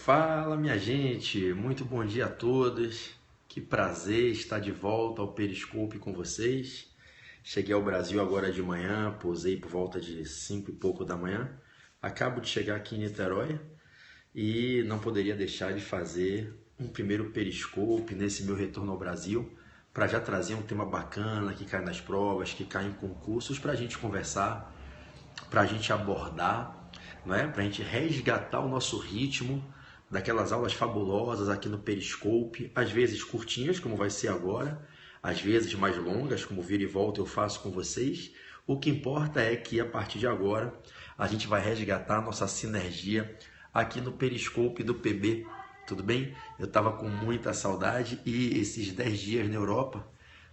Fala, minha gente, muito bom dia a todos. Que prazer estar de volta ao Periscope com vocês. Cheguei ao Brasil agora de manhã, pousei por volta de 5 e pouco da manhã. Acabo de chegar aqui em Niterói e não poderia deixar de fazer um primeiro Periscope nesse meu retorno ao Brasil, para já trazer um tema bacana que cai nas provas, que cai em concursos, para a gente conversar, para a gente abordar, não é? Para a gente resgatar o nosso ritmo daquelas aulas fabulosas aqui no Periscope, às vezes curtinhas, como vai ser agora, às vezes mais longas, como vira e volta eu faço com vocês. O que importa é que a partir de agora a gente vai resgatar a nossa sinergia aqui no Periscope do PB, tudo bem? Eu estava com muita saudade e esses 10 dias na Europa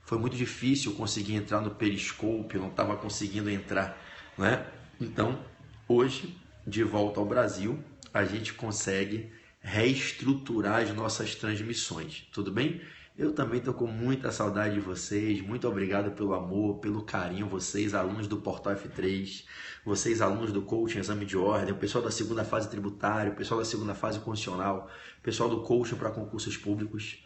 foi muito difícil conseguir entrar no Periscope, eu não estava conseguindo entrar, não é? Então, hoje, de volta ao Brasil, a gente consegue reestruturar as nossas transmissões, tudo bem? Eu também estou com muita saudade de vocês, muito obrigado pelo amor, pelo carinho, vocês alunos do Portal F3, vocês alunos do Coaching Exame de Ordem, o pessoal da segunda fase tributária, o pessoal da segunda fase constitucional, o pessoal do Coaching para concursos públicos.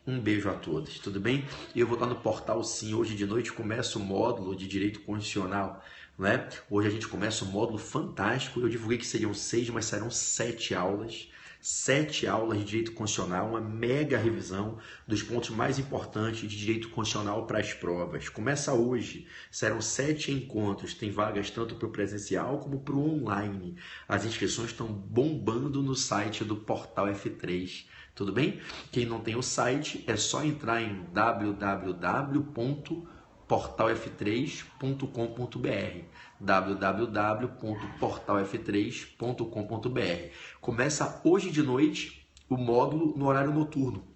Um beijo a todos, tudo bem? Eu vou estar no portal sim, hoje de noite começa o módulo de Direito Constitucional, né? Hoje a gente começa um módulo fantástico, eu divulguei que seriam 6, mas serão 7 aulas. 7 aulas de Direito Constitucional, uma mega revisão dos pontos mais importantes de Direito Constitucional para as provas. Começa hoje, serão 7 encontros, tem vagas tanto para o presencial como para o online. As inscrições estão bombando no site do Portal F3. Tudo bem? Quem não tem o site, é só entrar em www.portalf3.com.br www.portalf3.com.br. Começa hoje de noite o módulo no horário noturno.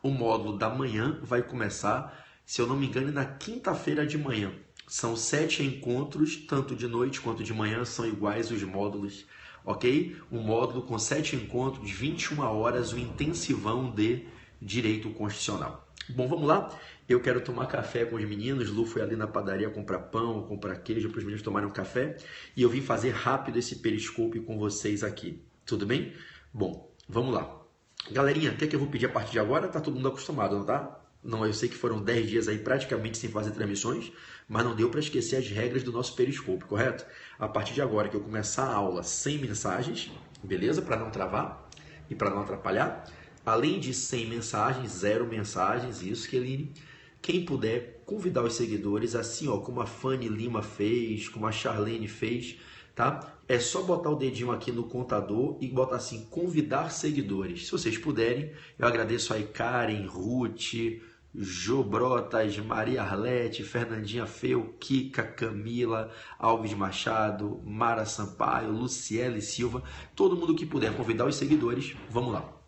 O módulo da manhã vai começar, se eu não me engano, na quinta-feira de manhã. São 7 encontros, tanto de noite quanto de manhã, são iguais os módulos, ok? Um módulo com 7 encontros, 21 horas, o intensivão de Direito Constitucional. Bom, vamos lá? Eu quero tomar café com os meninos. Lu foi ali na padaria comprar pão, comprar queijo para os meninos tomarem um café. E eu vim fazer rápido esse Periscope com vocês aqui. Tudo bem? Bom, vamos lá. Galerinha, o que é que eu vou pedir a partir de agora? Tá todo mundo acostumado, não tá? Não, eu sei que foram 10 dias aí praticamente sem fazer transmissões, mas não deu para esquecer as regras do nosso Periscope, correto? A partir de agora que eu começar a aula sem mensagens, beleza? Para não travar e para não atrapalhar. Além de 100 mensagens, 0 mensagens, isso, Keline. Quem puder convidar os seguidores, assim ó, como a Fanny Lima fez, como a Charlene fez, tá? É só botar o dedinho aqui no contador e botar assim, convidar seguidores. Se vocês puderem, eu agradeço aí Karen, Ruth, Jô Brotas, Maria Arlete, Fernandinha Feu, Kika, Camila, Alves Machado, Mara Sampaio, Luciele Silva, todo mundo que puder convidar os seguidores, vamos lá.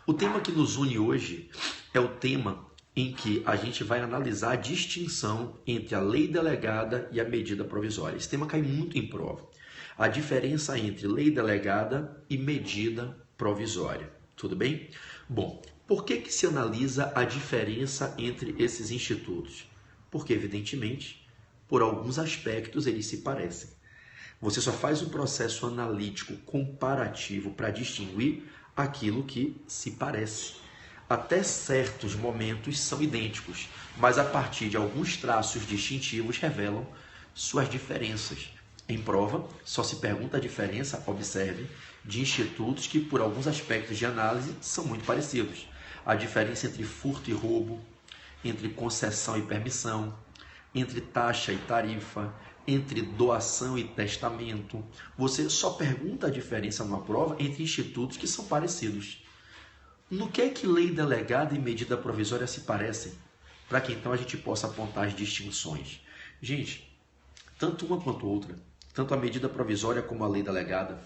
O tema que nos une hoje é o tema em que a gente vai analisar a distinção entre a lei delegada e a medida provisória. Esse tema cai muito em prova. A diferença entre lei delegada e medida provisória. Tudo bem? Bom, por que se analisa a diferença entre esses institutos? Porque, evidentemente, por alguns aspectos eles se parecem. Você só faz um processo analítico comparativo para distinguir aquilo que se parece. Até certos momentos são idênticos, mas a partir de alguns traços distintivos revelam suas diferenças. Em prova, só se pergunta a diferença, observe, de institutos que, por alguns aspectos de análise, são muito parecidos. A diferença entre furto e roubo, entre concessão e permissão, entre taxa e tarifa, entre doação e testamento. Você só pergunta a diferença numa prova entre institutos que são parecidos. No que é que lei delegada e medida provisória se parecem? Para que então a gente possa apontar as distinções. Gente, tanto uma quanto outra, tanto a medida provisória como a lei delegada,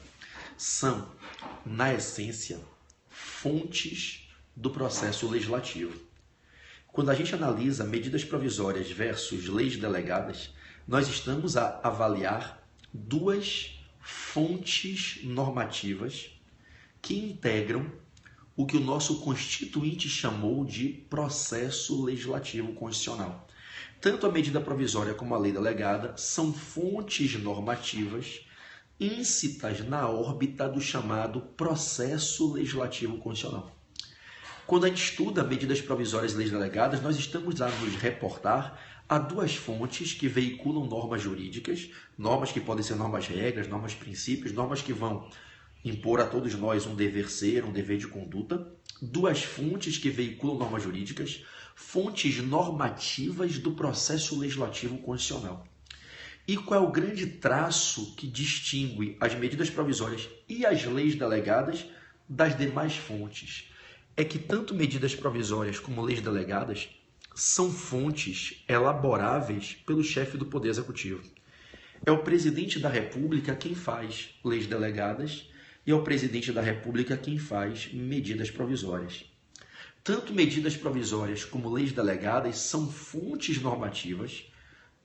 são, na essência, fontes do processo legislativo. Quando a gente analisa medidas provisórias versus leis delegadas, nós estamos a avaliar duas fontes normativas que integram o que o nosso Constituinte chamou de processo legislativo constitucional. Tanto a medida provisória como a lei delegada são fontes normativas íncitas na órbita do chamado processo legislativo constitucional. Quando a gente estuda medidas provisórias e leis delegadas, nós estamos a nos reportar a duas fontes que veiculam normas jurídicas, normas que podem ser normas-regras, normas-princípios, normas que vão impor a todos nós um dever ser, um dever de conduta, duas fontes que veiculam normas jurídicas, fontes normativas do processo legislativo constitucional. E qual é o grande traço que distingue as medidas provisórias e as leis delegadas das demais fontes? É que tanto medidas provisórias como leis delegadas são fontes elaboráveis pelo chefe do Poder Executivo. É o presidente da República quem faz leis delegadas e é o presidente da República quem faz medidas provisórias. Tanto medidas provisórias como leis delegadas são fontes normativas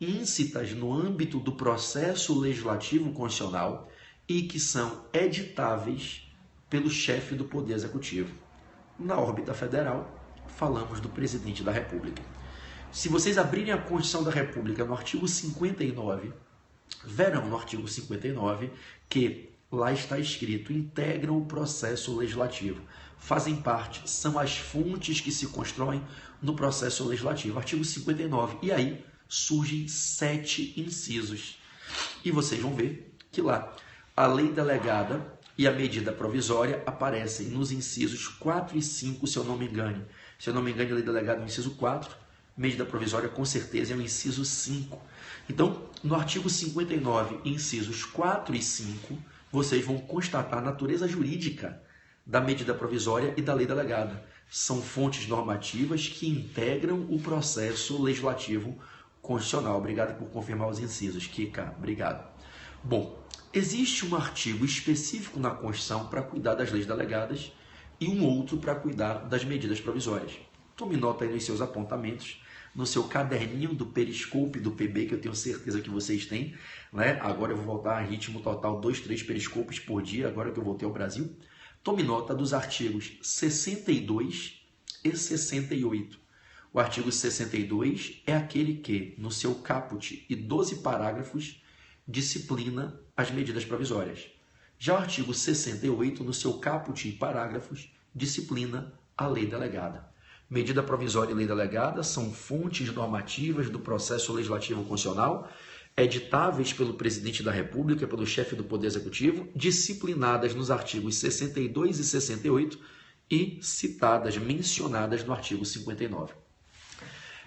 íncitas no âmbito do processo legislativo constitucional e que são editáveis pelo chefe do Poder Executivo. Na órbita federal, falamos do presidente da República. Se vocês abrirem a Constituição da República no artigo 59, verão no artigo 59 que lá está escrito: integram o processo legislativo, fazem parte, são as fontes que se constroem no processo legislativo. Artigo 59. E aí surgem 7 incisos. E vocês vão ver que lá a lei delegada e a medida provisória aparecem nos incisos 4 e 5, se eu não me engano. Se eu não me engano, a lei delegada é o inciso 4, medida provisória com certeza é o inciso 5. Então, no artigo 59, incisos 4 e 5, vocês vão constatar a natureza jurídica da medida provisória e da lei delegada. São fontes normativas que integram o processo legislativo constitucional. Obrigado por confirmar os incisos, Kika. Obrigado. Bom, existe um artigo específico na Constituição para cuidar das leis delegadas e um outro para cuidar das medidas provisórias. Tome nota aí nos seus apontamentos, no seu caderninho do Periscope do PB, que eu tenho certeza que vocês têm, né? Agora eu vou voltar a ritmo total 2, 3 periscopes por dia, agora que eu voltei ao Brasil. Tome nota dos artigos 62 e 68. O artigo 62 é aquele que, no seu caput e 12 parágrafos, disciplina as medidas provisórias. Já o artigo 68, no seu caput e parágrafos, disciplina a lei delegada. Medida provisória e lei delegada são fontes normativas do processo legislativo constitucional, editáveis pelo presidente da República, pelo chefe do Poder Executivo, disciplinadas nos artigos 62 e 68 e citadas, mencionadas no artigo 59.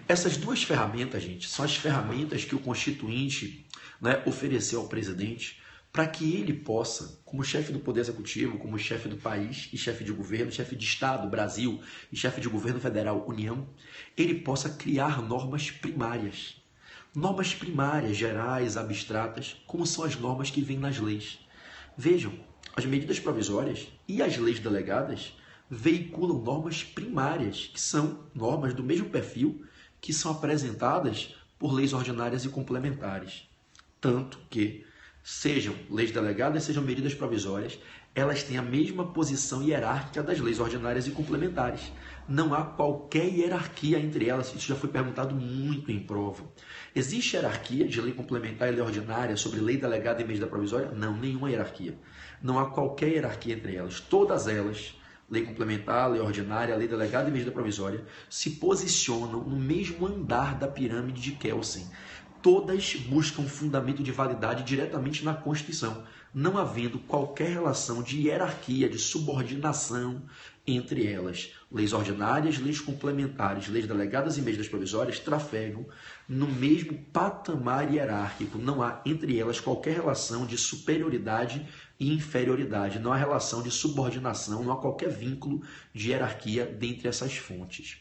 Essas duas ferramentas, gente, são as ferramentas que o Constituinte, né, ofereceu ao presidente para que ele possa, como chefe do Poder Executivo, como chefe do país e chefe de governo, chefe de Estado, Brasil, e chefe de governo federal, União, ele possa criar normas primárias. Normas primárias, gerais, abstratas, como são as normas que vêm nas leis. Vejam, as medidas provisórias e as leis delegadas veiculam normas primárias, que são normas do mesmo perfil que são apresentadas por leis ordinárias e complementares. Tanto que, sejam leis delegadas, sejam medidas provisórias, elas têm a mesma posição hierárquica das leis ordinárias e complementares. Não há qualquer hierarquia entre elas. Isso já foi perguntado muito em prova. Existe hierarquia de lei complementar e lei ordinária sobre lei delegada e medida provisória? Não, nenhuma hierarquia. Não há qualquer hierarquia entre elas. Todas elas, lei complementar, lei ordinária, lei delegada e medida provisória, se posicionam no mesmo andar da pirâmide de Kelsen. Todas buscam fundamento de validade diretamente na Constituição, não havendo qualquer relação de hierarquia, de subordinação entre elas. Leis ordinárias, leis complementares, leis delegadas e medidas provisórias trafegam no mesmo patamar hierárquico. Não há entre elas qualquer relação de superioridade e inferioridade. Não há relação de subordinação, não há qualquer vínculo de hierarquia dentre essas fontes.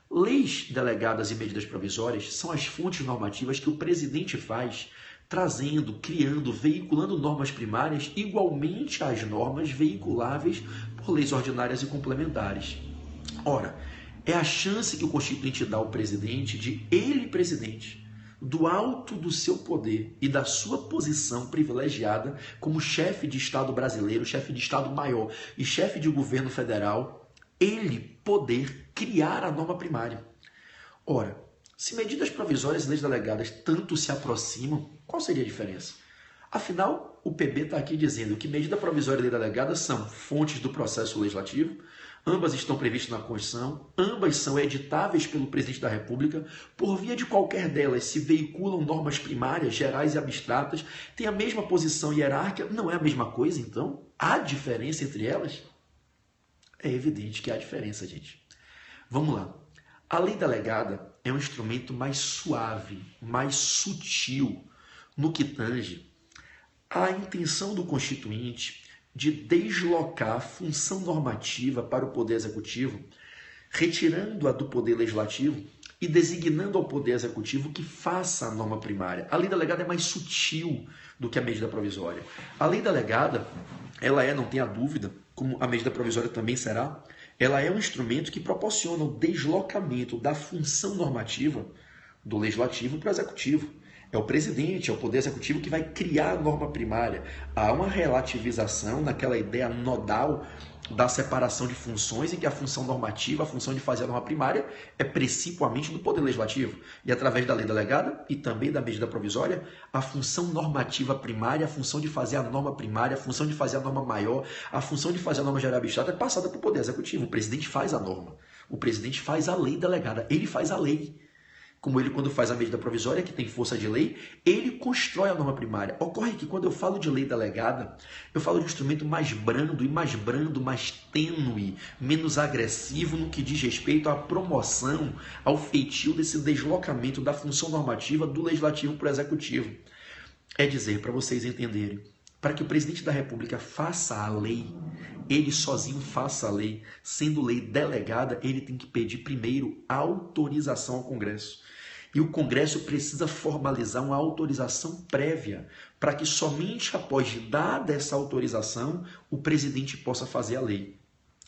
Leis delegadas e medidas provisórias são as fontes normativas que o presidente faz, trazendo, criando, veiculando normas primárias igualmente às normas veiculáveis por leis ordinárias e complementares. Ora, é a chance que o Constituinte dá ao presidente de ele, presidente, do alto do seu poder e da sua posição privilegiada como chefe de Estado brasileiro, chefe de Estado maior e chefe de governo federal, ele poder criar a norma primária. Ora, se medidas provisórias e leis delegadas tanto se aproximam, qual seria a diferença? Afinal, o PB está aqui dizendo que medida provisória e lei delegada são fontes do processo legislativo, ambas estão previstas na Constituição, ambas são editáveis pelo Presidente da República, por via de qualquer delas se veiculam normas primárias, gerais e abstratas, têm a mesma posição hierárquica, não é a mesma coisa, então? Há diferença entre elas? É evidente que há diferença, gente. Vamos lá. A lei delegada é um instrumento mais suave, mais sutil, no que tange a intenção do Constituinte de deslocar a função normativa para o Poder Executivo, retirando-a do Poder Legislativo e designando ao Poder Executivo que faça a norma primária. A lei delegada é mais sutil do que a medida provisória. A lei delegada, ela não tenha dúvida, como a medida provisória também será, ela é um instrumento que proporciona o deslocamento da função normativa do Legislativo para o Executivo. É o presidente, é o Poder Executivo que vai criar a norma primária. Há uma relativização naquela ideia nodal da separação de funções em que a função normativa, a função de fazer a norma primária, é principalmente do Poder Legislativo. E através da lei delegada e também da medida provisória, a função normativa primária, a função de fazer a norma primária, a função de fazer a norma maior, a função de fazer a norma geral abstrata é passada para o Poder Executivo. O presidente faz a norma. O presidente faz a lei delegada. Ele faz a lei. Como ele, quando faz a medida provisória, que tem força de lei, ele constrói a norma primária. Ocorre que quando eu falo de lei delegada, eu falo de um instrumento mais brando, mais tênue, menos agressivo no que diz respeito à promoção, ao feitio desse deslocamento da função normativa do legislativo para o executivo. É dizer, para vocês entenderem, para que o presidente da República faça a lei, ele sozinho faça a lei, sendo lei delegada, ele tem que pedir primeiro autorização ao Congresso. E o Congresso precisa formalizar uma autorização prévia para que somente após dada essa autorização o presidente possa fazer a lei.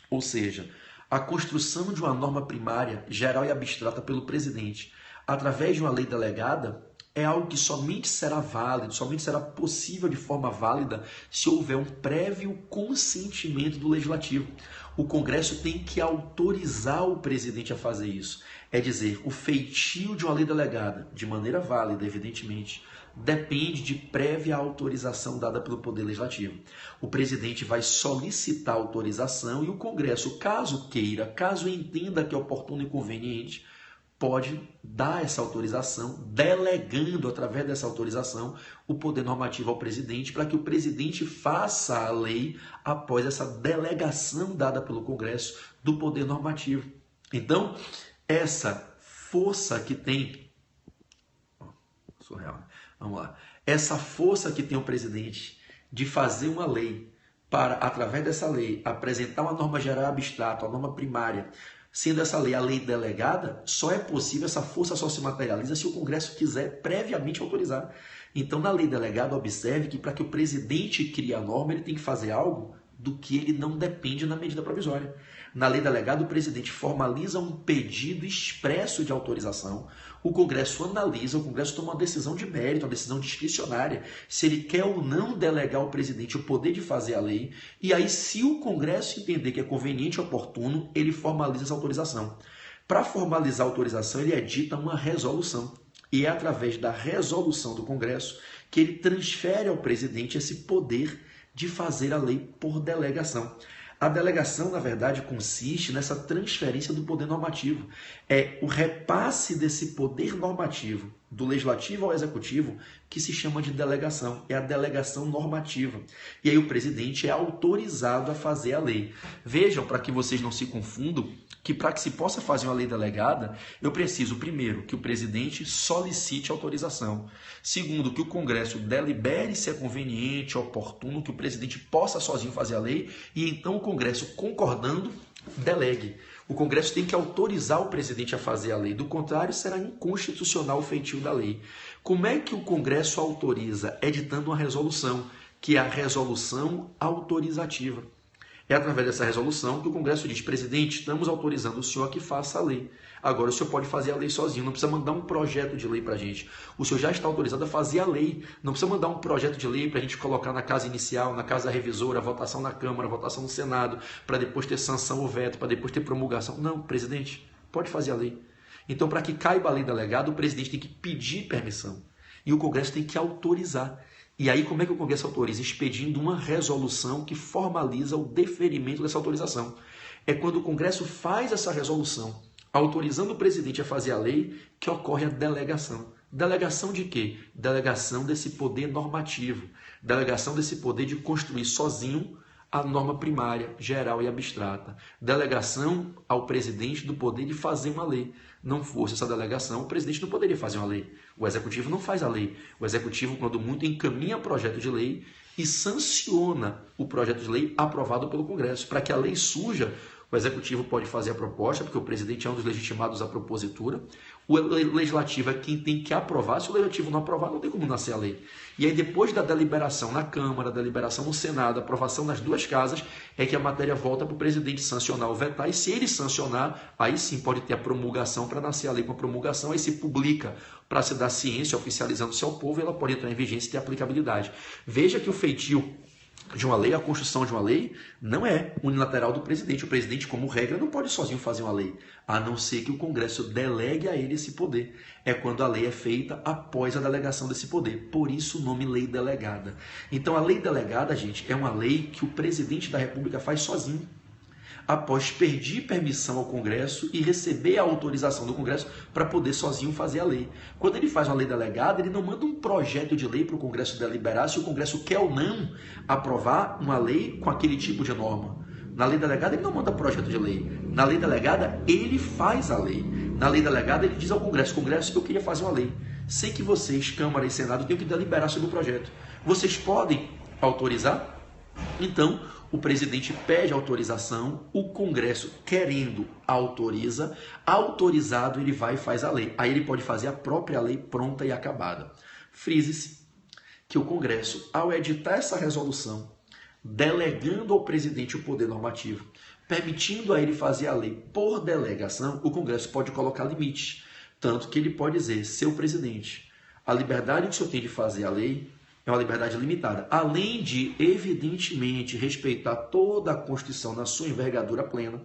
Ou seja, a construção de uma norma primária, geral e abstrata pelo presidente, através de uma lei delegada, é algo que somente será válido, somente será possível de forma válida se houver um prévio consentimento do Legislativo. O Congresso tem que autorizar o presidente a fazer isso. É dizer, o feitio de uma lei delegada, de maneira válida, evidentemente, depende de prévia autorização dada pelo Poder Legislativo. O presidente vai solicitar autorização e o Congresso, caso queira, caso entenda que é oportuno e conveniente, pode dar essa autorização, delegando através dessa autorização o poder normativo ao presidente, para que o presidente faça a lei após essa delegação dada pelo Congresso do poder normativo. Então, essa força que tem... Surreal. Vamos lá. Essa força que tem o presidente de fazer uma lei para, através dessa lei, apresentar uma norma geral abstrata, uma norma primária, sendo essa lei a lei delegada, só é possível, essa força só se materializa se o Congresso quiser previamente autorizar. Então, na lei delegada, observe que para que o presidente crie a norma, ele tem que fazer algo do que ele não depende na medida provisória. Na lei delegada, o presidente formaliza um pedido expresso de autorização, o Congresso analisa, o Congresso toma uma decisão de mérito, uma decisão discricionária, se ele quer ou não delegar ao presidente o poder de fazer a lei, e aí, se o Congresso entender que é conveniente e oportuno, ele formaliza essa autorização. Para formalizar a autorização, ele edita uma resolução, e é através da resolução do Congresso que ele transfere ao presidente esse poder de fazer a lei por delegação. A delegação, na verdade, consiste nessa transferência do poder normativo. É o repasse desse poder normativo do legislativo ao executivo que se chama de delegação. É a delegação normativa. E aí o presidente é autorizado a fazer a lei. Vejam, para que vocês não se confundam, que para que se possa fazer uma lei delegada, eu preciso, primeiro, que o presidente solicite autorização. Segundo, que o Congresso delibere se é conveniente, oportuno, que o presidente possa sozinho fazer a lei, e então o Congresso, concordando, delegue. O Congresso tem que autorizar o presidente a fazer a lei, do contrário, será inconstitucional o feitio da lei. Como é que o Congresso autoriza? Editando uma resolução, que é a resolução autorizativa. É através dessa resolução que o Congresso diz, presidente, estamos autorizando o senhor a que faça a lei. Agora o senhor pode fazer a lei sozinho, não precisa mandar um projeto de lei para a gente. O senhor já está autorizado a fazer a lei, não precisa mandar um projeto de lei para a gente colocar na casa inicial, na casa revisora, votação na Câmara, votação no Senado, para depois ter sanção ou veto, para depois ter promulgação. Não, presidente, pode fazer a lei. Então, para que caiba a lei delegada, o presidente tem que pedir permissão e o Congresso tem que autorizar. E aí como é que o Congresso autoriza? Expedindo uma resolução que formaliza o deferimento dessa autorização. É quando o Congresso faz essa resolução, autorizando o presidente a fazer a lei, que ocorre a delegação. Delegação de quê? Delegação desse poder normativo. Delegação desse poder de construir sozinho a norma primária, geral e abstrata. Delegação ao presidente do poder de fazer uma lei. Não fosse essa delegação, o presidente não poderia fazer uma lei. O executivo não faz a lei. O executivo, quando muito, encaminha projeto de lei e sanciona o projeto de lei aprovado pelo Congresso. Para que a lei surja, o executivo pode fazer a proposta, porque o presidente é um dos legitimados à propositura. O legislativo é quem tem que aprovar. Se o legislativo não aprovar, não tem como nascer a lei. E aí, depois da deliberação na Câmara, da deliberação no Senado, aprovação nas duas casas, é que a matéria volta para o presidente sancionar ou vetar. E se ele sancionar, aí sim pode ter a promulgação para nascer a lei com a promulgação. Aí se publica para se dar ciência, oficializando-se ao povo, e ela pode entrar em vigência e ter aplicabilidade. Veja que o feitio de uma lei, a construção de uma lei, não é unilateral do presidente. O presidente, como regra, não pode sozinho fazer uma lei, a não ser que o Congresso delegue a ele esse poder. É quando a lei é feita após a delegação desse poder. Por isso o nome lei delegada. Então a lei delegada, gente, é uma lei que o presidente da República faz sozinho, após pedir permissão ao Congresso e receber a autorização do Congresso para poder sozinho fazer a lei. Quando ele faz uma lei delegada, ele não manda um projeto de lei para o Congresso deliberar se o Congresso quer ou não aprovar uma lei com aquele tipo de norma. Na lei delegada, ele não manda projeto de lei. Na lei delegada, ele faz a lei. Na lei delegada, ele diz ao Congresso: Congresso, eu queria fazer uma lei. Sei que vocês, Câmara e Senado, têm que deliberar sobre o projeto. Vocês podem autorizar? Então, o presidente pede autorização, o Congresso, querendo, autoriza, autorizado, ele vai e faz a lei. Aí ele pode fazer a própria lei pronta e acabada. Frise-se que o Congresso, ao editar essa resolução, delegando ao presidente o poder normativo, permitindo a ele fazer a lei por delegação, o Congresso pode colocar limites. Tanto que ele pode dizer: seu presidente, a liberdade que o senhor tem de fazer a lei é uma liberdade limitada, além de, evidentemente, respeitar toda a Constituição na sua envergadura plena,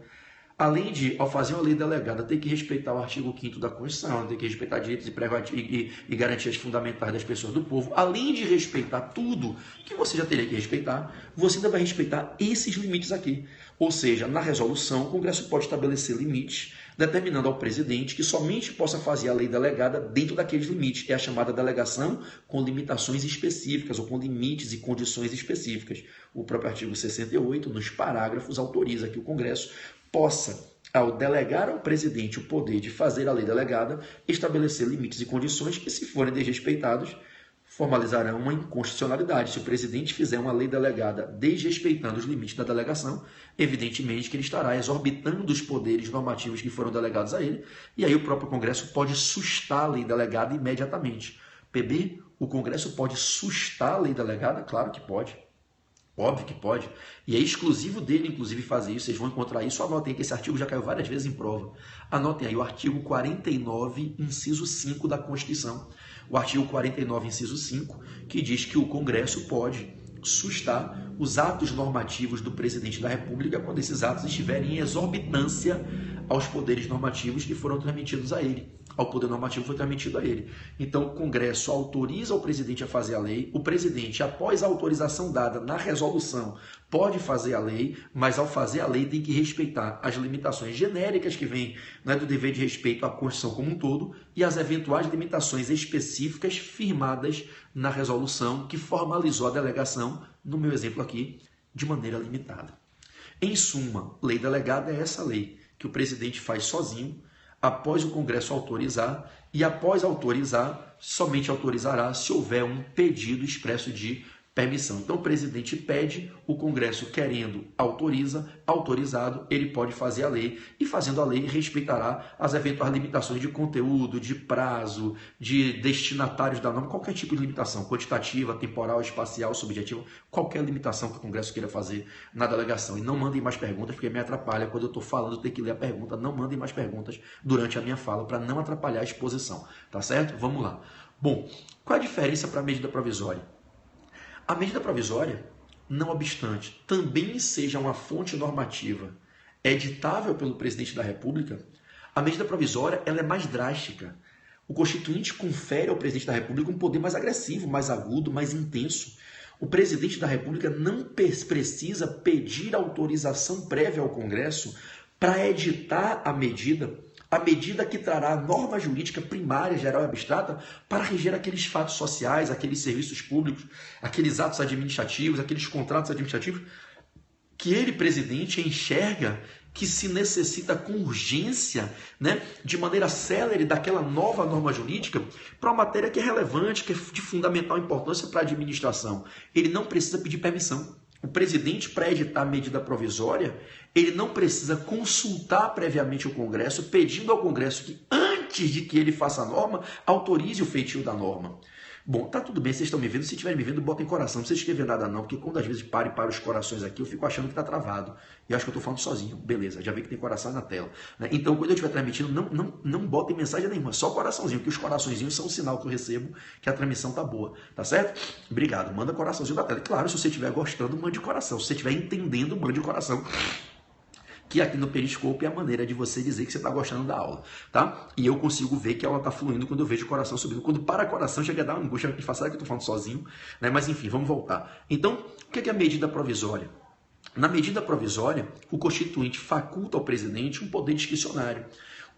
além de, ao fazer uma lei delegada, ter que respeitar o artigo 5º da Constituição, ter que respeitar direitos e garantias fundamentais das pessoas do povo, além de respeitar tudo que você já teria que respeitar, você ainda vai respeitar esses limites aqui. Ou seja, na resolução, o Congresso pode estabelecer limites, determinando ao presidente que somente possa fazer a lei delegada dentro daqueles limites. É a chamada delegação com limitações específicas ou com limites e condições específicas. O próprio artigo 68, nos parágrafos, autoriza que o Congresso possa, ao delegar ao presidente o poder de fazer a lei delegada, estabelecer limites e condições que, se forem desrespeitados, formalizarão uma inconstitucionalidade. Se o presidente fizer uma lei delegada desrespeitando os limites da delegação, evidentemente que ele estará exorbitando os poderes normativos que foram delegados a ele, e aí o próprio Congresso pode sustar a lei delegada imediatamente. PB, o Congresso pode sustar a lei delegada? Claro que pode. Óbvio que pode. E é exclusivo dele, inclusive, fazer isso. Vocês vão encontrar isso. Anotem que esse artigo já caiu várias vezes em prova. Anotem aí o artigo 49, inciso 5 da Constituição. O artigo 49, inciso 5, que diz que o Congresso pode sustar os atos normativos do presidente da República quando esses atos estiverem em exorbitância aos poderes normativos que foram transmitidos a ele. Ao poder normativo foi transmitido a ele. Então, o Congresso autoriza o presidente a fazer a lei. O presidente, após a autorização dada na resolução, pode fazer a lei, mas ao fazer a lei tem que respeitar as limitações genéricas que vêm, né, do dever de respeito à Constituição como um todo e as eventuais limitações específicas firmadas na resolução que formalizou a delegação, no meu exemplo aqui, de maneira limitada. Em suma, lei delegada é essa lei que o presidente faz sozinho, após o Congresso autorizar, e após autorizar, somente autorizará se houver um pedido expresso de permissão. Então, o presidente pede, o Congresso, querendo, autoriza, autorizado, ele pode fazer a lei, e fazendo a lei, respeitará as eventuais limitações de conteúdo, de prazo, de destinatários da norma, qualquer tipo de limitação, quantitativa, temporal, espacial, subjetiva, qualquer limitação que o Congresso queira fazer na delegação. E não mandem mais perguntas, porque me atrapalha quando eu estou falando, ter que ler a pergunta. Não mandem mais perguntas durante a minha fala, para não atrapalhar a exposição, tá certo? Vamos lá. Bom, qual a diferença para a medida provisória? A medida provisória, não obstante, também seja uma fonte normativa editável pelo presidente da República, a medida provisória ela é mais drástica. O Constituinte confere ao presidente da República um poder mais agressivo, mais agudo, mais intenso. O presidente da República não precisa pedir autorização prévia ao Congresso para editar a medida que trará a norma jurídica primária, geral e abstrata para reger aqueles fatos sociais, aqueles serviços públicos, aqueles atos administrativos, aqueles contratos administrativos que ele, presidente, enxerga que se necessita com urgência, né, de maneira célere daquela nova norma jurídica para uma matéria que é relevante, que é de fundamental importância para a administração. Ele não precisa pedir permissão. O presidente, para editar a medida provisória, ele não precisa consultar previamente o Congresso, pedindo ao Congresso que, antes de que ele faça a norma, autorize o feitio da norma. Bom, tá tudo bem, vocês estão me vendo. Se estiverem me vendo, botem coração. Não precisa escrever nada não, porque quando às vezes para os corações aqui, eu fico achando que tá travado. E acho que eu tô falando sozinho. Beleza, já vi que tem coração na tela. Né? Então, quando eu estiver transmitindo, não botem mensagem nenhuma, só coraçãozinho, porque os coraçõezinhos são um sinal que eu recebo que a transmissão tá boa, tá certo? Obrigado, manda coraçãozinho na tela. E claro, se você estiver gostando, mande coração. Se você estiver entendendo, mande coração. Que aqui no Periscope é a maneira de você dizer que você está gostando da aula, tá? E eu consigo ver que a aula está fluindo quando eu vejo o coração subindo. Quando para o coração, chega a dar uma angústia e fala, será que eu estou falando sozinho? Né? Mas enfim, vamos voltar. Então, o que é a medida provisória? Na medida provisória, o Constituinte faculta ao presidente um poder discricionário,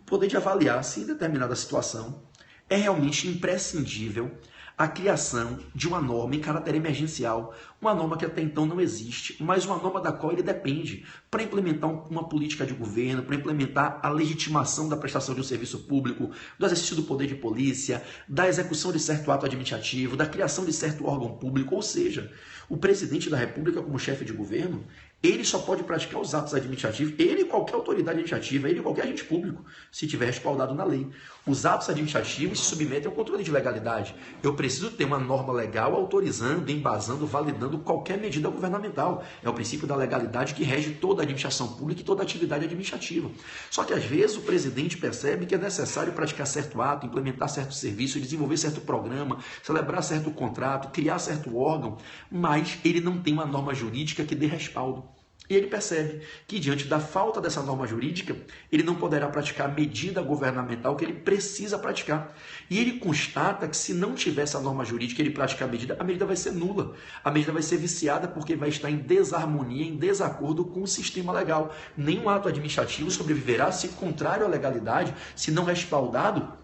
o poder de avaliar se em determinada situação é realmente imprescindível a criação de uma norma em caráter emergencial, uma norma que até então não existe, mas uma norma da qual ele depende para implementar uma política de governo, para implementar a legitimação da prestação de um serviço público, do exercício do poder de polícia, da execução de certo ato administrativo, da criação de certo órgão público, ou seja, o presidente da República como chefe de governo, ele só pode praticar os atos administrativos, ele e qualquer autoridade administrativa, ele e qualquer agente público, se tiver respaldado na lei. Os atos administrativos se submetem ao controle de legalidade. Eu preciso ter uma norma legal autorizando, embasando, validando qualquer medida governamental. É o princípio da legalidade que rege toda a administração pública e toda a atividade administrativa. Só que às vezes o presidente percebe que é necessário praticar certo ato, implementar certo serviço, desenvolver certo programa, celebrar certo contrato, criar certo órgão, mas ele não tem uma norma jurídica que dê respaldo. E ele percebe que, diante da falta dessa norma jurídica, ele não poderá praticar a medida governamental que ele precisa praticar. E ele constata que, se não tiver essa norma jurídica e ele praticar a medida vai ser nula. A medida vai ser viciada porque vai estar em desarmonia, em desacordo com o sistema legal. Nenhum ato administrativo sobreviverá se contrário à legalidade, se não respaldado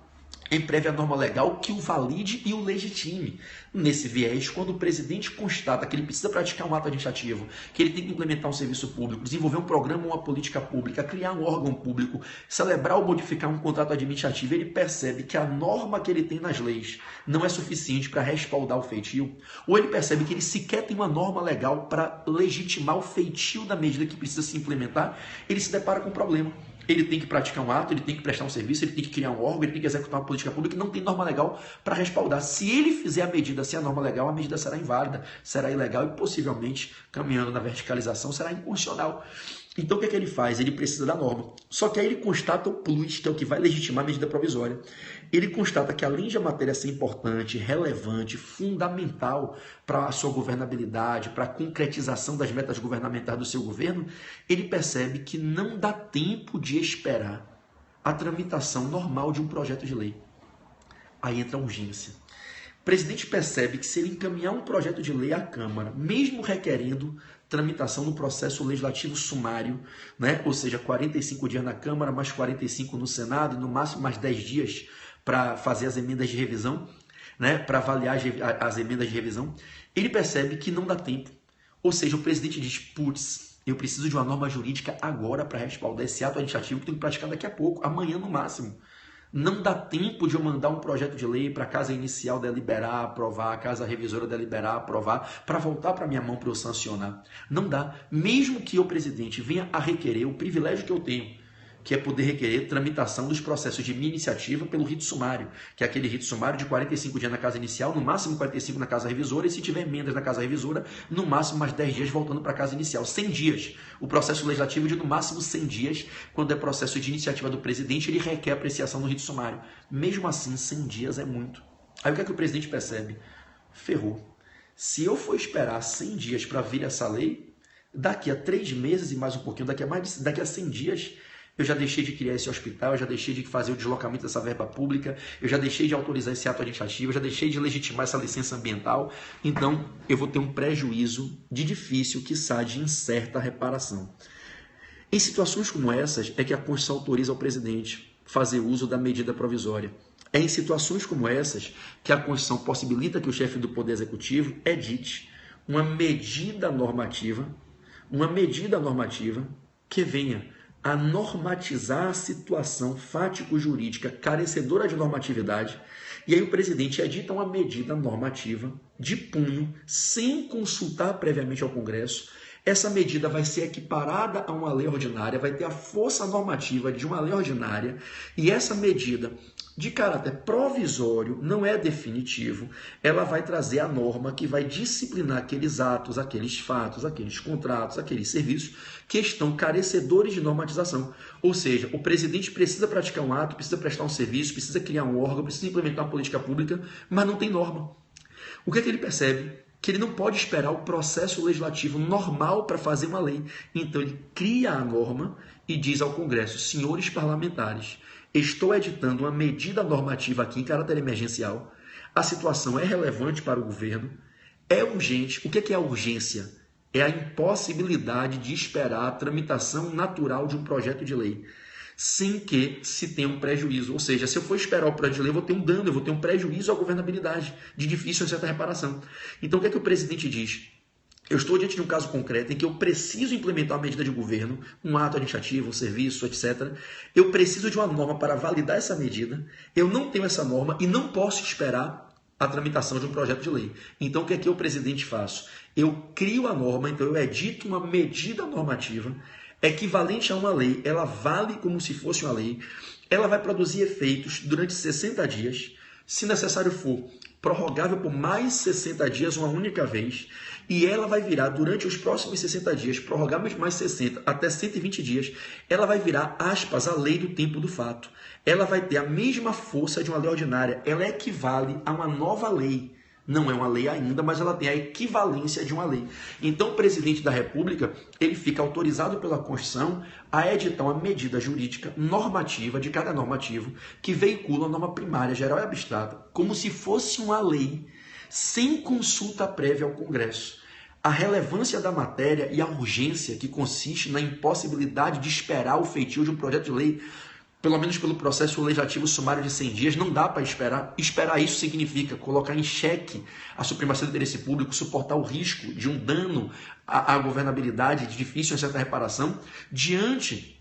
em prévia norma legal que o valide e o legitime. Nesse viés, quando o presidente constata que ele precisa praticar um ato administrativo, que ele tem que implementar um serviço público, desenvolver um programa ou uma política pública, criar um órgão público, celebrar ou modificar um contrato administrativo, ele percebe que a norma que ele tem nas leis não é suficiente para respaldar o feitio, ou ele percebe que ele sequer tem uma norma legal para legitimar o feitio da medida que precisa se implementar, ele se depara com um problema. Ele tem que praticar um ato, ele tem que prestar um serviço, ele tem que criar um órgão, ele tem que executar uma política pública e não tem norma legal para respaldar. Se ele fizer a medida sem a norma legal, a medida será inválida, será ilegal e possivelmente, caminhando na verticalização, será inconstitucional. Então o que é que ele faz? Ele precisa da norma. Só que aí ele constata o plus, que é o que vai legitimar a medida provisória. Ele constata que, além de a matéria ser importante, relevante, fundamental para a sua governabilidade, para a concretização das metas governamentais do seu governo, ele percebe que não dá tempo de esperar a tramitação normal de um projeto de lei. Aí entra a urgência. O presidente percebe que, se ele encaminhar um projeto de lei à Câmara, mesmo requerendo tramitação no processo legislativo sumário, né? Ou seja, 45 dias na Câmara, mais 45 no Senado, e no máximo mais 10 dias para fazer as emendas de revisão, né? Para avaliar as emendas de revisão, ele percebe que não dá tempo. Ou seja, o presidente diz, putz, eu preciso de uma norma jurídica agora para respaldar esse ato administrativo que tem que praticar daqui a pouco, amanhã no máximo. Não dá tempo de eu mandar um projeto de lei para a casa inicial deliberar, aprovar, a casa revisora deliberar, aprovar, para voltar para minha mão para eu sancionar. Não dá. Mesmo que o presidente venha a requerer o privilégio que eu tenho, que é poder requerer tramitação dos processos de minha iniciativa pelo rito sumário, que é aquele rito sumário de 45 dias na casa inicial, no máximo 45 na casa revisora, e se tiver emendas na casa revisora, no máximo mais 10 dias voltando para a casa inicial. 100 dias. O processo legislativo de no máximo 100 dias, quando é processo de iniciativa do presidente, ele requer apreciação no rito sumário. Mesmo assim, 100 dias é muito. Aí o que é que o presidente percebe? Ferrou. Se eu for esperar 100 dias para vir essa lei, daqui a 3 meses e mais um pouquinho, daqui a 100 dias, eu já deixei de criar esse hospital, eu já deixei de fazer o deslocamento dessa verba pública, eu já deixei de autorizar esse ato administrativo, eu já deixei de legitimar essa licença ambiental, então eu vou ter um prejuízo de difícil, quiçá de incerta reparação. Em situações como essas é que a Constituição autoriza ao presidente fazer uso da medida provisória. É em situações como essas que a Constituição possibilita que o chefe do Poder Executivo edite uma medida normativa que venha a normatizar a situação fático-jurídica carecedora de normatividade, e aí o presidente edita uma medida normativa de punho, sem consultar previamente ao Congresso. Essa medida vai ser equiparada a uma lei ordinária, vai ter a força normativa de uma lei ordinária, e essa medida, de caráter provisório, não é definitivo, ela vai trazer a norma que vai disciplinar aqueles atos, aqueles fatos, aqueles contratos, aqueles serviços que estão carecedores de normatização. Ou seja, o presidente precisa praticar um ato, precisa prestar um serviço, precisa criar um órgão, precisa implementar uma política pública, mas não tem norma. O que é que ele percebe? Que ele não pode esperar o processo legislativo normal para fazer uma lei. Então ele cria a norma e diz ao Congresso: senhores parlamentares, estou editando uma medida normativa aqui em caráter emergencial, a situação é relevante para o governo, é urgente. O que é a urgência? É a impossibilidade de esperar a tramitação natural de um projeto de lei, sem que se tenha um prejuízo. Ou seja, se eu for esperar o projeto de lei, eu vou ter um dano, eu vou ter um prejuízo à governabilidade, de difícil e certa reparação. Então, o que é que o presidente diz? Eu estou diante de um caso concreto em que eu preciso implementar uma medida de governo, um ato administrativo, um serviço, etc. Eu preciso de uma norma para validar essa medida, eu não tenho essa norma e não posso esperar a tramitação de um projeto de lei. Então, o que é que o presidente faz? Eu crio a norma, então eu edito uma medida normativa equivalente a uma lei, ela vale como se fosse uma lei, ela vai produzir efeitos durante 60 dias, se necessário for, prorrogável por mais 60 dias uma única vez, e ela vai virar durante os próximos 60 dias, prorrogáveis mais 60 até 120 dias, ela vai virar, aspas, a lei do tempo do fato. Ela vai ter a mesma força de uma lei ordinária, ela equivale a uma nova lei. Não é uma lei ainda, mas ela tem a equivalência de uma lei. Então, o presidente da República, ele fica autorizado pela Constituição a editar uma medida jurídica normativa, de cada normativo, que veicula a norma primária, geral e abstrata, como se fosse uma lei, sem consulta prévia ao Congresso. A relevância da matéria e a urgência que consiste na impossibilidade de esperar o feitio de um projeto de lei, pelo menos pelo processo legislativo sumário de 100 dias, não dá para esperar. Esperar isso significa colocar em xeque a supremacia do interesse público, suportar o risco de um dano à governabilidade, de difícil e certa reparação, diante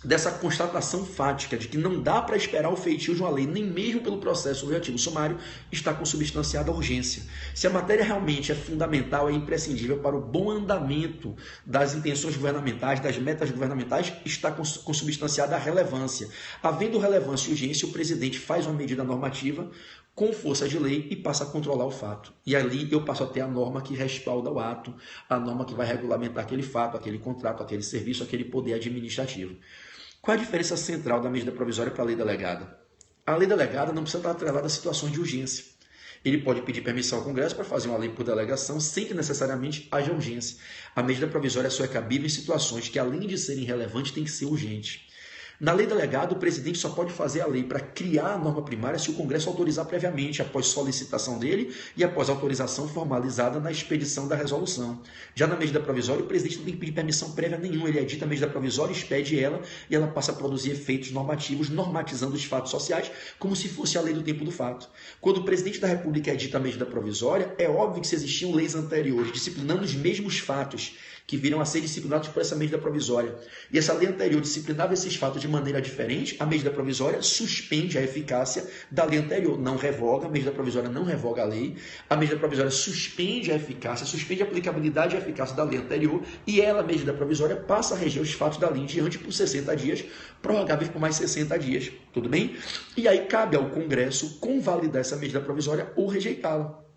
dessa constatação fática de que não dá para esperar o feitio de uma lei, nem mesmo pelo processo legislativo sumário, está consubstanciada a urgência. Se a matéria realmente é fundamental, é imprescindível para o bom andamento das intenções governamentais, das metas governamentais, está consubstanciada a relevância. Havendo relevância e urgência, o presidente faz uma medida normativa com força de lei e passa a controlar o fato. E ali eu passo a ter a norma que respalda o ato, a norma que vai regulamentar aquele fato, aquele contrato, aquele serviço, aquele poder administrativo. Qual a diferença central da medida provisória para a lei delegada? A lei delegada não precisa estar atrelada a situações de urgência. Ele pode pedir permissão ao Congresso para fazer uma lei por delegação sem que necessariamente haja urgência. A medida provisória só é cabível em situações que, além de serem relevantes, tem que ser urgente. Na lei delegada, o presidente só pode fazer a lei para criar a norma primária se o Congresso autorizar previamente, após solicitação dele e após autorização formalizada na expedição da resolução. Já na medida provisória, o presidente não tem que pedir permissão prévia nenhuma, ele edita a medida provisória, expede ela e ela passa a produzir efeitos normativos, normatizando os fatos sociais, como se fosse a lei do tempo do fato. Quando o presidente da República edita a medida provisória, é óbvio que se existiam leis anteriores disciplinando os mesmos fatos que viram a ser disciplinados por essa medida provisória, e essa lei anterior disciplinava esses fatos de maneira diferente, a medida provisória suspende a eficácia da lei anterior, não revoga, a medida provisória não revoga a lei, a medida provisória suspende a eficácia, suspende a aplicabilidade e a eficácia da lei anterior, e ela, a medida provisória, passa a reger os fatos da lei em diante por 60 dias, prorrogáveis por mais 60 dias, tudo bem? E aí cabe ao Congresso convalidar essa medida provisória ou rejeitá-la.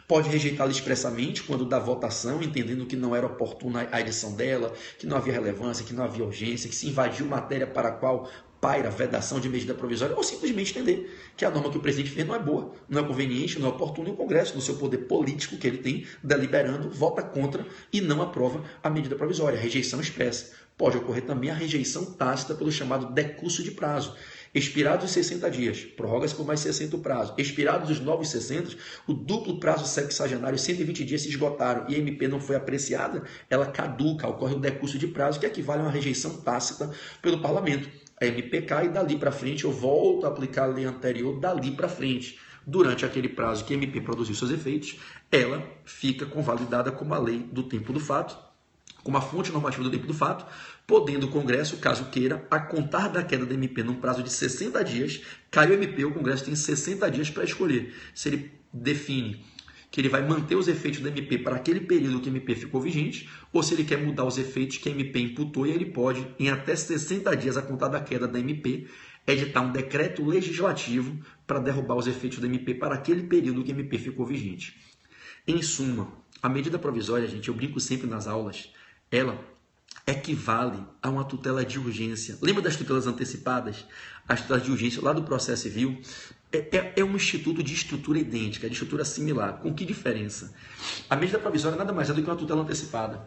Pode rejeitá-la expressamente quando dá votação, entendendo que não era oportuna a edição dela, que não havia relevância, que não havia urgência, que se invadiu matéria para a qual paira vedação de medida provisória, ou simplesmente entender que a norma que o presidente fez não é boa, não é conveniente, não é oportuna, e o Congresso, no seu poder político que ele tem, deliberando, vota contra e não aprova a medida provisória, a rejeição expressa. Pode ocorrer também a rejeição tácita pelo chamado decurso de prazo. Expirados os 60 dias, prorroga-se por mais 60 o prazo. Expirados os novos 60, o duplo prazo sexagenário, 120 dias se esgotaram e a MP não foi apreciada, ela caduca, ocorre o decurso de prazo, que equivale a uma rejeição tácita pelo parlamento. A MP cai e dali para frente eu volto a aplicar a lei anterior dali para frente. Durante aquele prazo que a MP produziu seus efeitos, ela fica convalidada como a lei do tempo do fato, como a fonte normativa do tempo do fato, podendo o Congresso, caso queira, a contar da queda da MP num prazo de 60 dias, caiu a MP, o Congresso tem 60 dias para escolher se ele define que ele vai manter os efeitos da MP para aquele período que a MP ficou vigente, ou se ele quer mudar os efeitos que a MP imputou, e ele pode, em até 60 dias a contar da queda da MP, editar um decreto legislativo para derrubar os efeitos da MP para aquele período que a MP ficou vigente. Em suma, a medida provisória, gente, eu brinco sempre nas aulas, ela equivale a uma tutela de urgência. Lembra das tutelas antecipadas? As tutelas de urgência lá do processo civil? É um instituto de estrutura idêntica, de estrutura similar. Com que diferença? A medida provisória nada mais é do que uma tutela antecipada.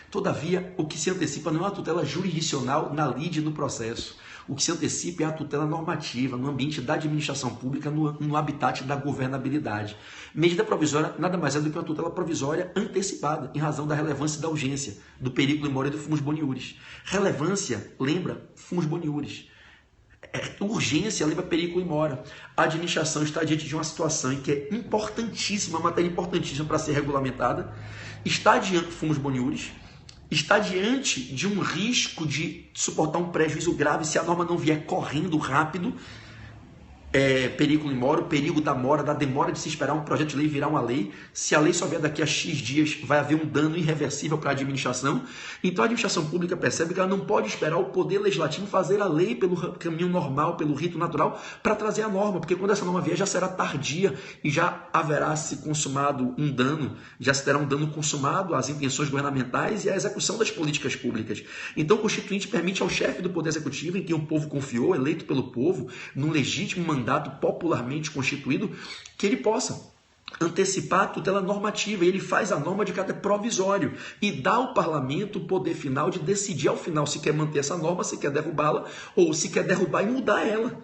Todavia, o que se antecipa não é uma tutela jurisdicional na lide no processo. O que se antecipa é a tutela normativa, no ambiente da administração pública, no habitat da governabilidade. Medida provisória nada mais é do que uma tutela provisória antecipada, em razão da relevância e da urgência, do periculo in mora e do fumus boniuris. Relevância, lembra, fumus boniuris. Urgência, lembra periculo in mora. A administração está diante de uma situação em que é importantíssima, uma matéria importantíssima para ser regulamentada, está diante do fumus boniuris, está diante de um risco de suportar um prejuízo grave se a norma não vier correndo rápido, perigo in mora, o perigo da mora, da demora de se esperar um projeto de lei virar uma lei. Se a lei só vier daqui a X dias, vai haver um dano irreversível para a administração. Então a administração pública percebe que ela não pode esperar o poder legislativo fazer a lei pelo caminho normal, pelo rito natural, para trazer a norma, porque quando essa norma vier já será tardia e já haverá se consumado um dano, já se terá um dano consumado às intenções governamentais e à execução das políticas públicas. Então o Constituinte permite ao chefe do Poder Executivo, em quem o povo confiou, eleito pelo povo, num legítimo mandato popularmente constituído, que ele possa antecipar a tutela normativa, e ele faz a norma de caráter provisório e dá ao parlamento o poder final de decidir ao final se quer manter essa norma, se quer derrubá-la ou se quer derrubar e mudar ela,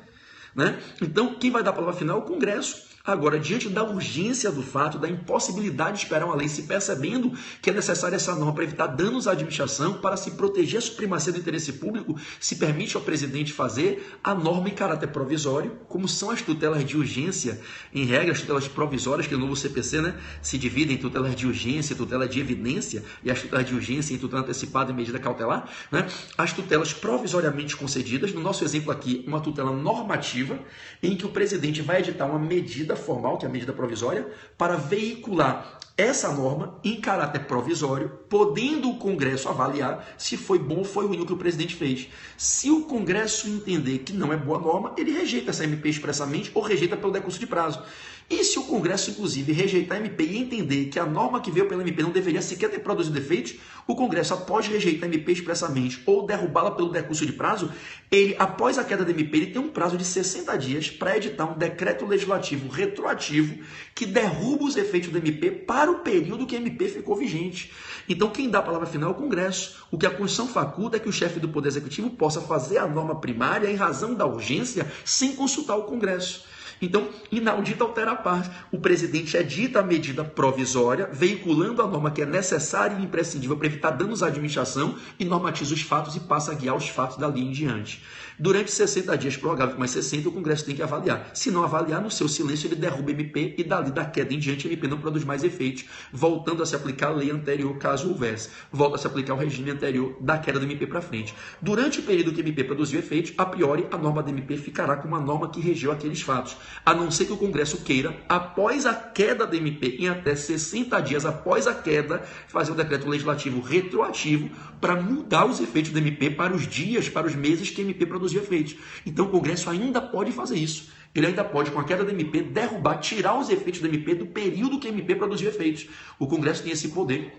né? Então quem vai dar a palavra final é o Congresso. Agora, diante da urgência do fato, da impossibilidade de esperar uma lei, se percebendo que é necessária essa norma para evitar danos à administração, para se proteger a supremacia do interesse público, se permite ao presidente fazer a norma em caráter provisório, como são as tutelas de urgência, em regra, as tutelas provisórias, que no novo CPC, né, se dividem em tutelas de urgência, tutela de evidência, e as tutelas de urgência em tutela antecipada e medida cautelar, né, as tutelas provisoriamente concedidas, no nosso exemplo aqui, uma tutela normativa, em que o presidente vai editar uma medida formal, que é a medida provisória, para veicular essa norma em caráter provisório, podendo o Congresso avaliar se foi bom ou foi ruim o que o presidente fez. Se o Congresso entender que não é boa norma, ele rejeita essa MP expressamente ou rejeita pelo decurso de prazo. E se o Congresso, inclusive, rejeitar a MP e entender que a norma que veio pela MP não deveria sequer ter produzido efeitos, o Congresso, após rejeitar a MP expressamente ou derrubá-la pelo decurso de prazo, ele, após a queda da MP, ele tem um prazo de 60 dias para editar um decreto legislativo retroativo que derruba os efeitos da MP para o período que a MP ficou vigente. Então, quem dá a palavra final é o Congresso. O que a Constituição faculta é que o chefe do Poder Executivo possa fazer a norma primária em razão da urgência sem consultar o Congresso. Então, inaudita altera a parte. O presidente edita a medida provisória, veiculando a norma que é necessária e imprescindível para evitar danos à administração e normatiza os fatos e passa a guiar os fatos dali em diante. Durante 60 dias, prorrogável mais 60, o Congresso tem que avaliar. Se não avaliar, no seu silêncio, ele derruba a MP e dali da queda em diante a MP não produz mais efeitos, voltando a se aplicar a lei anterior, caso houvesse. Volta a se aplicar o regime anterior da queda da MP para frente. Durante o período que a MP produziu efeitos, a priori, a norma da MP ficará como uma norma que regeu aqueles fatos. A não ser que o Congresso queira, após a queda da MP, em até 60 dias após a queda, fazer um decreto legislativo retroativo para mudar os efeitos da MP para os dias, para os meses que a MP produziu efeitos. Então o Congresso ainda pode fazer isso. Ele ainda pode, com a queda da MP, derrubar, tirar os efeitos da MP do período que a MP produziu efeitos. O Congresso tem esse poder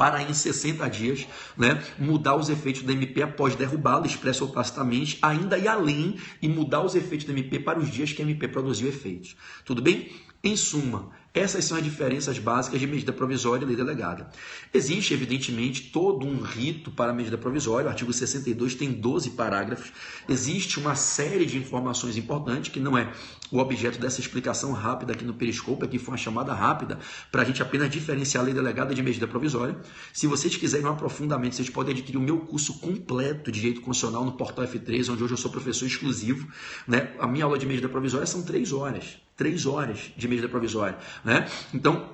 para em 60 dias, né, mudar os efeitos da MP após derrubá-la, expresso ou tacitamente, ainda ir além e mudar os efeitos da MP para os dias que a MP produziu efeitos. Tudo bem? Em suma, essas são as diferenças básicas de medida provisória e lei delegada. Existe, evidentemente, todo um rito para a medida provisória. O artigo 62 tem 12 parágrafos. Existe uma série de informações importantes, que não é o objeto dessa explicação rápida aqui no Periscope. Aqui foi uma chamada rápida para a gente apenas diferenciar a lei delegada de medida provisória. Se vocês quiserem um aprofundamento, vocês podem adquirir o meu curso completo de Direito Constitucional no Portal F3, onde hoje eu sou professor exclusivo, né? A minha aula de medida provisória são 3 horas. 3 horas de medida provisória, né? Então,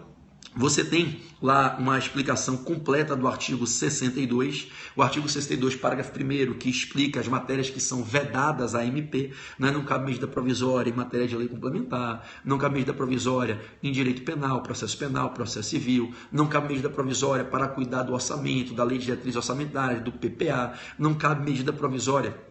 você tem lá uma explicação completa do artigo 62, o artigo 62, parágrafo 1º, que explica as matérias que são vedadas à MP, né? Não cabe medida provisória em matéria de lei complementar, não cabe medida provisória em direito penal, processo civil, não cabe medida provisória para cuidar do orçamento, da lei de diretrizes orçamentárias, do PPA, não cabe medida provisória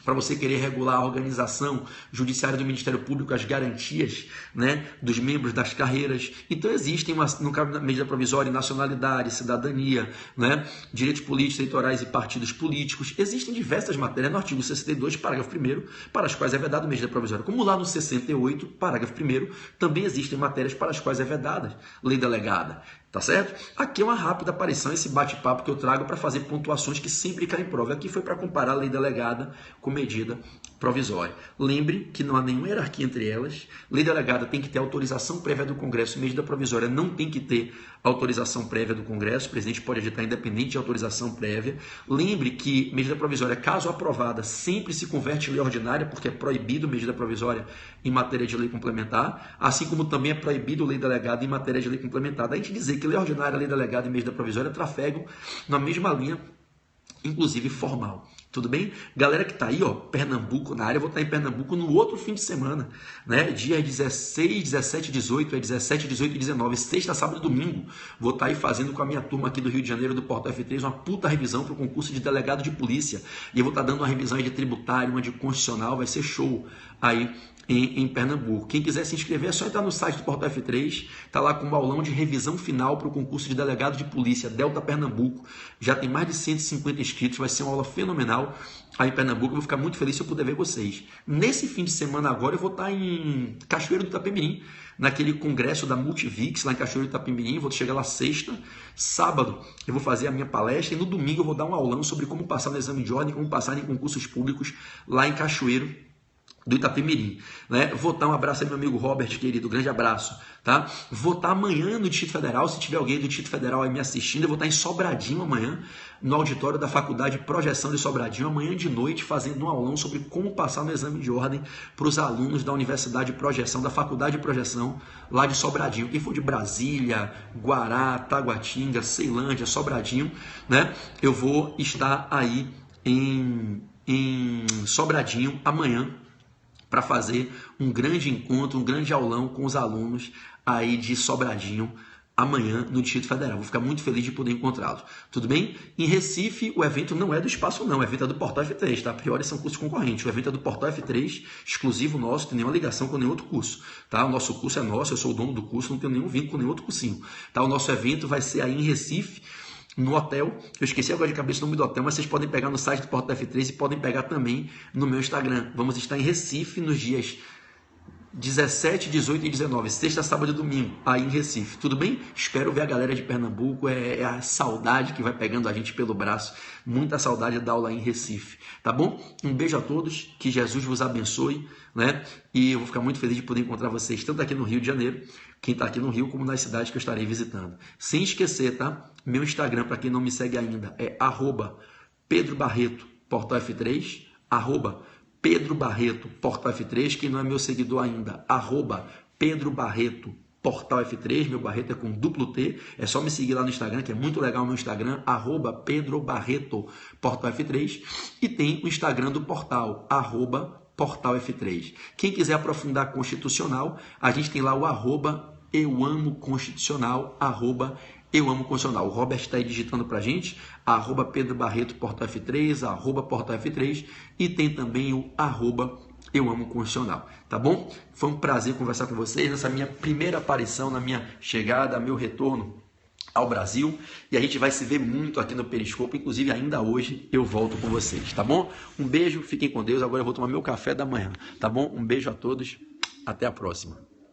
para você querer regular a organização judiciária do Ministério Público, as garantias, né, dos membros das carreiras. Então existem, não cabe medida provisória em nacionalidade, cidadania, né, direitos políticos, eleitorais e partidos políticos. Existem diversas matérias no artigo 62, parágrafo 1º, para as quais é vedada medida provisória. Como lá no 68, parágrafo 1º, também existem matérias para as quais é vedada lei delegada. Tá certo? Aqui é uma rápida aparição, esse bate-papo que eu trago para fazer pontuações que sempre caem em prova. Aqui foi para comparar a lei delegada com medida provisória. Lembre que não há nenhuma hierarquia entre elas. Lei delegada tem que ter autorização prévia do Congresso, medida provisória não tem que ter autorização prévia do Congresso. O presidente pode editar independente de autorização prévia. Lembre que medida provisória, caso aprovada, sempre se converte em lei ordinária, porque é proibido medida provisória em matéria de lei complementar, assim como também é proibido lei delegada em matéria de lei complementar. Daí a gente dizer que lei ordinária, lei delegada e medida provisória trafegam na mesma linha, inclusive formal. Tudo bem? Galera que tá aí, ó, Pernambuco na área, eu vou estar em Pernambuco no outro fim de semana, né? Dia 16, 17, 18, 17, 18 e 19, sexta, sábado e domingo. Vou estar aí fazendo com a minha turma aqui do Rio de Janeiro, do Portal F3, uma puta revisão para o concurso de delegado de polícia. E eu vou estar dando uma revisão aí de tributário, uma de constitucional, vai ser show aí em Pernambuco. Quem quiser se inscrever é só entrar no site do Portal F3, tá lá com um aulão de revisão final para o concurso de delegado de polícia Delta Pernambuco. Já tem mais de 150 inscritos, vai ser uma aula fenomenal aí em Pernambuco. Eu vou ficar muito feliz se eu puder ver vocês. Nesse fim de semana agora eu vou estar em Cachoeiro do Itapemirim, naquele congresso da Multivix lá em Cachoeiro do Itapemirim. Vou chegar lá sexta, sábado eu vou fazer a minha palestra e no domingo eu vou dar um aulão sobre como passar no exame de ordem, como passar em concursos públicos lá em Cachoeiro do Itapemirim, né? Vou dar um abraço aí meu amigo Robert, querido, grande abraço, tá? Vou estar amanhã no Distrito Federal, se tiver alguém do Distrito Federal aí me assistindo, eu vou estar em Sobradinho amanhã, no auditório da Faculdade de Projeção de Sobradinho, amanhã de noite, fazendo um aulão sobre como passar no exame de ordem para os alunos da Universidade de Projeção, da Faculdade de Projeção, lá de Sobradinho. Quem for de Brasília, Guará, Taguatinga, Ceilândia, Sobradinho, né? Eu vou estar aí em Sobradinho amanhã, para fazer um grande encontro, um grande aulão com os alunos aí de Sobradinho amanhã no Distrito Federal. Vou ficar muito feliz de poder encontrá-los. Tudo bem? Em Recife, o evento não é do Espaço não, o evento é do Portal F3, tá? A priori são cursos concorrentes. O evento é do Portal F3, exclusivo nosso, não tem nenhuma ligação com nenhum outro curso, tá? O nosso curso é nosso, eu sou o dono do curso, não tenho nenhum vínculo com nenhum outro cursinho, tá? O nosso evento vai ser aí em Recife, no hotel, eu esqueci agora de cabeça o nome do hotel, mas vocês podem pegar no site do Portal F3 e podem pegar também no meu Instagram. Vamos estar em Recife nos dias 17, 18 e 19, sexta, sábado e domingo, aí em Recife. Tudo bem? Espero ver a galera de Pernambuco, é a saudade que vai pegando a gente pelo braço, muita saudade da aula em Recife, tá bom? Um beijo a todos, que Jesus vos abençoe, né? E eu vou ficar muito feliz de poder encontrar vocês, tanto aqui no Rio de Janeiro, quem está aqui no Rio, como nas cidades que eu estarei visitando. Sem esquecer, tá? Meu Instagram, para quem não me segue ainda, é @PedroBarreto, Portal F3, Pedro Barreto, Portal F3, quem não é meu seguidor ainda, Pedro Barreto, Portal F3, meu Barreto é com duplo T, é só me seguir lá no Instagram, que é muito legal o meu Instagram, Pedro Barreto, Portal F3, e tem o Instagram do portal, Portal F3. Quem quiser aprofundar constitucional, a gente tem lá o Eu Amo Constitucional, Eu Amo Constitucional. O Robert está aí digitando para a gente, Pedro Barreto, Portal F3, Portal F3, e tem também o Eu Amo Constitucional, tá bom? Foi um prazer conversar com vocês nessa minha primeira aparição, na minha chegada, meu retorno ao Brasil e a gente vai se ver muito aqui no Periscope, inclusive ainda hoje eu volto com vocês, tá bom? Um beijo, fiquem com Deus, agora eu vou tomar meu café da manhã, tá bom? Um beijo a todos, até a próxima.